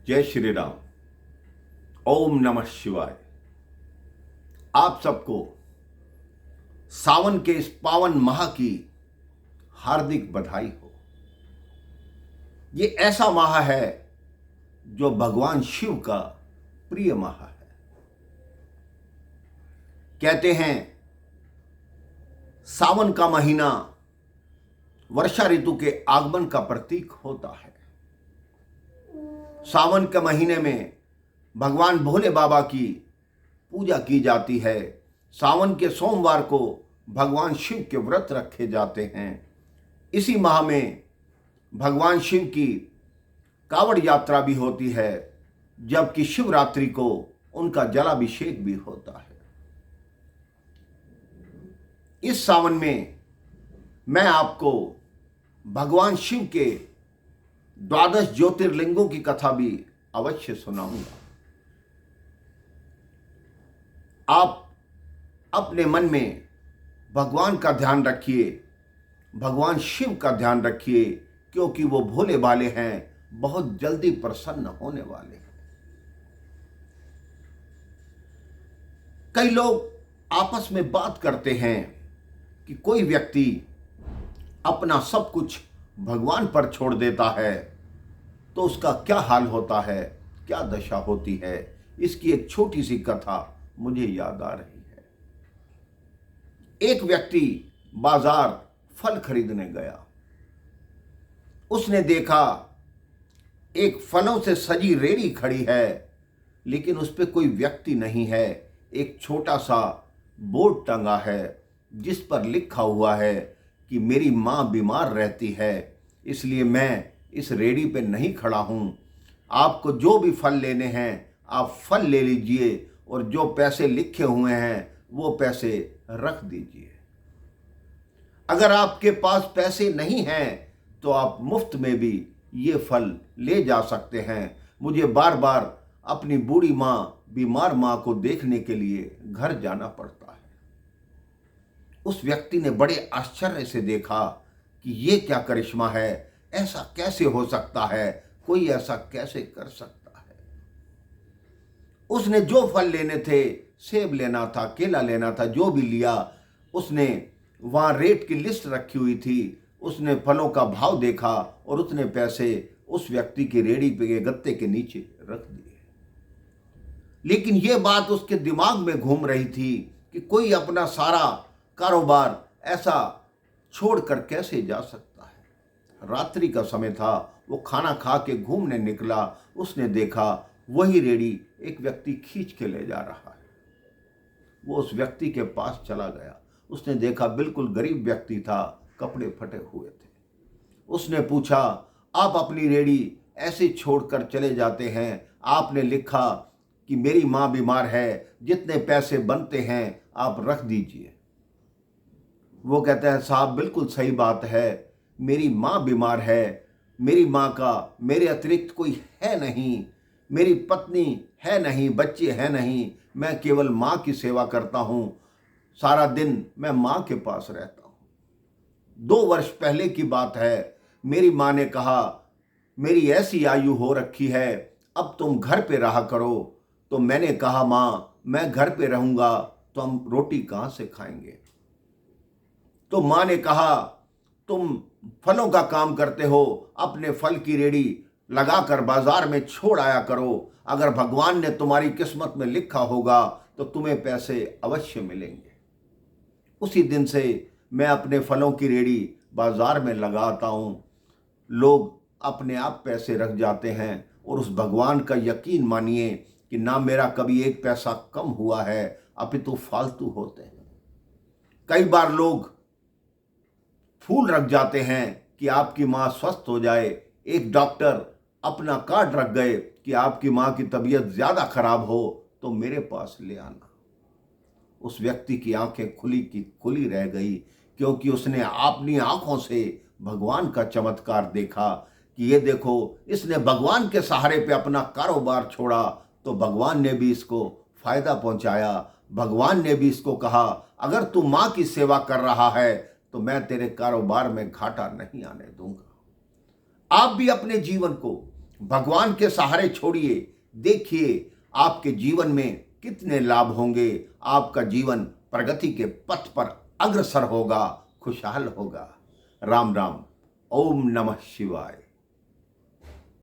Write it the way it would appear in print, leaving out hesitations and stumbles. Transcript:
जय श्री राम। ओम नमः शिवाय। आप सबको सावन के इस पावन माह की हार्दिक बधाई हो। ये ऐसा माह है जो भगवान शिव का प्रिय माह है। कहते हैं सावन का महीना वर्षा ऋतु के आगमन का प्रतीक होता है। सावन के महीने में भगवान भोले बाबा की पूजा की जाती है। सावन के सोमवार को भगवान शिव के व्रत रखे जाते हैं। इसी माह में भगवान शिव की कावड़ यात्रा भी होती है, जबकि शिवरात्रि को उनका जलाभिषेक भी होता है। इस सावन में मैं आपको भगवान शिव के 12 ज्योतिर्लिंगों की कथा भी अवश्य सुनाऊंगा। आप अपने मन में भगवान का ध्यान रखिए, भगवान शिव का ध्यान रखिए, क्योंकि वो भोले भाले हैं, बहुत जल्दी प्रसन्न होने वाले हैं। कई लोग आपस में बात करते हैं कि कोई व्यक्ति अपना सब कुछ भगवान पर छोड़ देता है तो उसका क्या हाल होता है, क्या दशा होती है। इसकी एक छोटी सी कथा मुझे याद आ रही है। एक व्यक्ति बाजार फल खरीदने गया। उसने देखा एक फलों से सजी रेहड़ी खड़ी है, लेकिन उस पर कोई व्यक्ति नहीं है। एक छोटा सा बोर्ड टंगा है जिस पर लिखा हुआ है कि मेरी माँ बीमार रहती है, इसलिए मैं इस रेहड़ी पे नहीं खड़ा हूँ। आपको जो भी फल लेने हैं आप फल ले लीजिए और जो पैसे लिखे हुए हैं वो पैसे रख दीजिए। अगर आपके पास पैसे नहीं हैं तो आप मुफ्त में भी ये फल ले जा सकते हैं। मुझे बार बार अपनी बूढ़ी माँ, बीमार माँ को देखने के लिए घर जाना पड़ता है। उस व्यक्ति ने बड़े आश्चर्य से देखा कि ये क्या करिश्मा है, ऐसा कैसे हो सकता है, कोई ऐसा कैसे कर सकता है। उसने जो फल लेने थे, सेब लेना था, केला लेना था, जो भी लिया, उसने वहाँ रेट की लिस्ट रखी हुई थी। उसने फलों का भाव देखा और उसने पैसे उस व्यक्ति की रेहड़ी पे गत्ते के नीचे रख दिए। लेकिन ये बात उसके दिमाग में घूम रही थी कि कोई अपना सारा कारोबार ऐसा छोड़कर कैसे जा सकता है। रात्रि का समय था, वो खाना खा के घूमने निकला। उसने देखा वही रेहड़ी एक व्यक्ति खींच के ले जा रहा है। वो उस व्यक्ति के पास चला गया। उसने देखा बिल्कुल गरीब व्यक्ति था, कपड़े फटे हुए थे। उसने पूछा, आप अपनी रेहड़ी ऐसे छोड़कर चले जाते हैं, आपने लिखा कि मेरी माँ बीमार है, जितने पैसे बनते हैं आप रख दीजिए। वो कहता है, साहब बिल्कुल सही बात है, मेरी माँ बीमार है, मेरी माँ का मेरे अतिरिक्त कोई है नहीं, मेरी पत्नी है नहीं, बच्चे हैं नहीं, मैं केवल माँ की सेवा करता हूँ, सारा दिन मैं माँ के पास रहता हूँ। 2 वर्ष पहले की बात है, मेरी माँ ने कहा मेरी ऐसी आयु हो रखी है, अब तुम घर पे रहा करो। तो मैंने कहा, माँ मैं घर पे रहूँगा तो हम रोटी कहाँ से खाएंगे। तो माँ ने कहा, तुम फलों का काम करते हो, अपने फल की रेहड़ी लगाकर बाजार में छोड़ आया करो। अगर भगवान ने तुम्हारी किस्मत में लिखा होगा तो तुम्हें पैसे अवश्य मिलेंगे। उसी दिन से मैं अपने फलों की रेहड़ी बाजार में लगाता हूँ। लोग अपने आप पैसे रख जाते हैं और उस भगवान का यकीन मानिए कि ना मेरा कभी एक पैसा कम हुआ है, अपितु फालतू होते हैं। कई बार लोग फूल रख जाते हैं कि आपकी माँ स्वस्थ हो जाए। एक डॉक्टर अपना कार्ड रख गए कि आपकी माँ की तबीयत ज़्यादा खराब हो तो मेरे पास ले आना। उस व्यक्ति की आंखें खुली की खुली रह गई, क्योंकि उसने अपनी आंखों से भगवान का चमत्कार देखा कि ये देखो, इसने भगवान के सहारे पे अपना कारोबार छोड़ा तो भगवान ने भी इसको फायदा पहुंचाया। भगवान ने भी इसको कहा, अगर तू माँ की सेवा कर रहा है तो मैं तेरे कारोबार में घाटा नहीं आने दूंगा। आप भी अपने जीवन को भगवान के सहारे छोड़िए, देखिए आपके जीवन में कितने लाभ होंगे। आपका जीवन प्रगति के पथ पर अग्रसर होगा, खुशहाल होगा। राम राम। ओम नमः शिवाय।